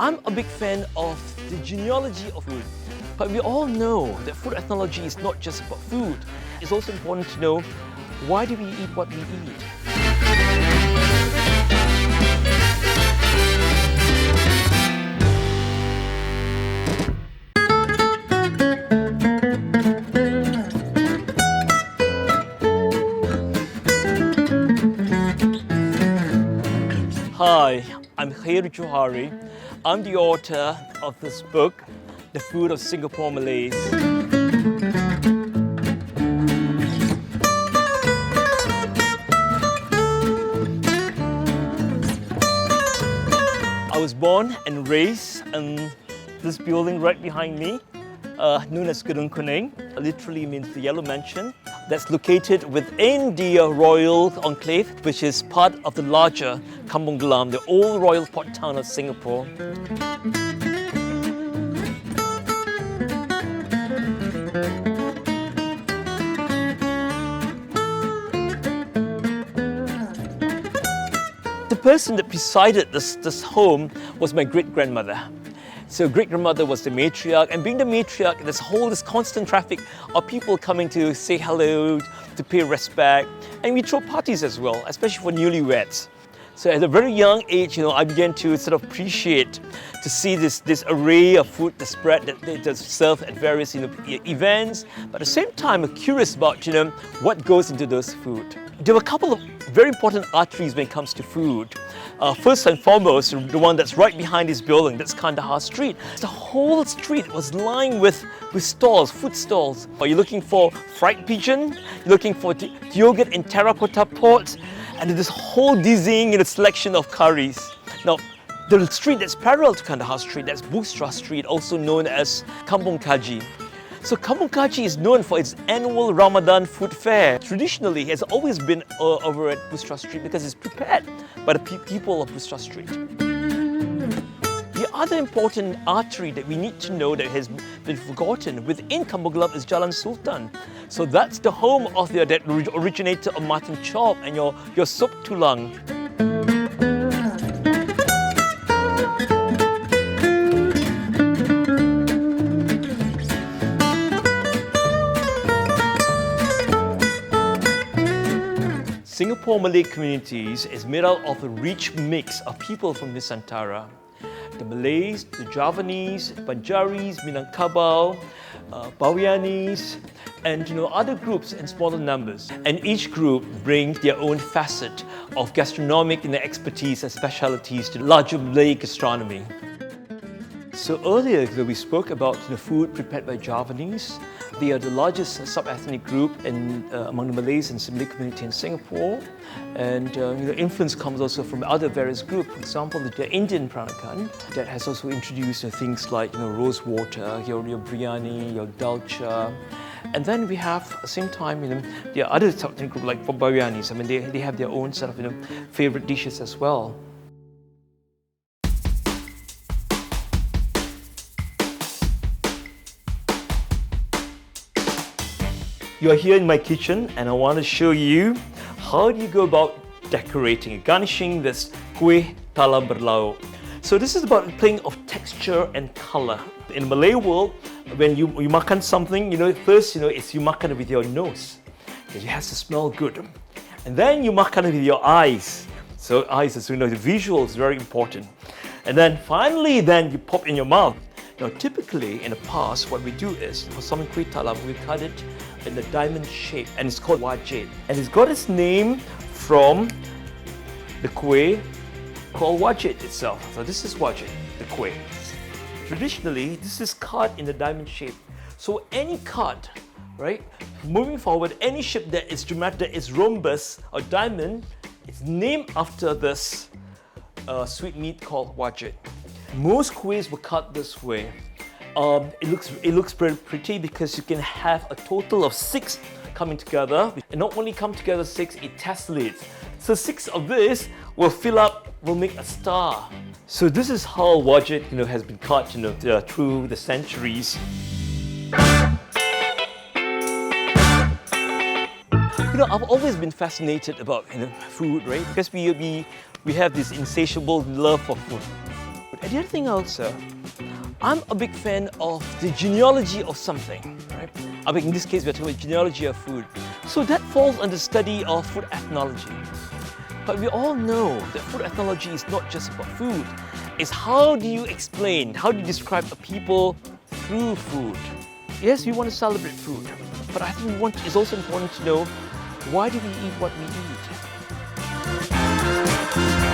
I'm a big fan of the genealogy of food, but we all know that food ethnology is not just about food. It's also important to know, why do we eat what we eat? Hi, I'm Khir Johari. I'm the author of this book, The Food of Singapore Malays. I was born and raised in this building right behind me, known as Gedung Kuning. Literally means the Yellow Mansion. That's located within the Royal Enclave, which is part of the larger Kampong Gelam, the old royal port town of Singapore. The person that presided this home was my great-grandmother. So great-grandmother was the matriarch, and being the matriarch, this constant traffic of people coming to say hello, to pay respect, and we throw parties as well, especially for newlyweds. So at a very young age, I began to sort of appreciate to see this array of food, the spread that they just serve at various events, but at the same time, I'm curious about what goes into those food. There were a couple of very important arteries when it comes to food. First and foremost, the one that's right behind this building, that's Kandahar Street. The whole street was lined with stalls, food stalls. You're looking for fried pigeon, you're looking for yogurt in terracotta pots, and this whole dizzying selection of curries. Now, the street that's parallel to Kandahar Street, that's Busra Street, also known as Kampong Kaji. So Kampong Kaji is known for its annual Ramadan food fair. Traditionally, it has always been over at Busra Street because it's prepared by the people of Busra Street. The other important artery that we need to know that has been forgotten within Kampong Gelam is Jalan Sultan. So that's the home of that originator of mutton chop and your sop tulang. Singapore Malay communities is made up of a rich mix of people from Nusantara. The Malays, the Javanese, Banjaris, Minangkabau, Bawianis, and other groups in smaller numbers. And each group brings their own facet of gastronomic expertise and specialities to the larger Malay gastronomy. So earlier we spoke about the food prepared by Javanese. They are the largest sub-ethnic group among the Malays and Malay community in Singapore. And influence comes also from other various groups. For example, the Indian Peranakan that has also introduced things like rose water, your biryani, your dalcha. And then we have, at the same time, there are other sub-ethnic groups like Bawianis. I mean, they have their own sort of favorite dishes as well. You are here in my kitchen and I want to show you how do you go about decorating and garnishing this kuih talam berlauk. So this is about playing of texture and color. In the Malay world, when you makan something, first it's you makan it with your nose. It has to smell good. And then you makan it with your eyes. So eyes, as we know, the visual is very important. And then finally, you pop in your mouth. Now typically in the past, what we do is, for some kuih talam, we cut it in the diamond shape, and it's called wajit. And it's got its name from the kuih called wajit itself. So this is wajit, the kuih. Traditionally, this is cut in the diamond shape. So any cut, right, moving forward, any shape that is dramatic, that is rhombus or diamond, it's named after this sweet meat called wajit. Most kuihs were cut this way. It looks very pretty because you can have a total of 6 coming together. And not only come together 6, it tessellates. So 6 of this will make a star. So this is how wajit has been cut through the centuries. I've always been fascinated about food, right? Because we have this insatiable love for food. And the other thing also, I'm a big fan of the genealogy of something, right? I mean, in this case, we're talking about genealogy of food. So that falls under study of food ethnology. But we all know that food ethnology is not just about food. It's how do you explain, how do you describe a people through food? Yes, we want to celebrate food, but I think it's also important to know, why do we eat what we eat?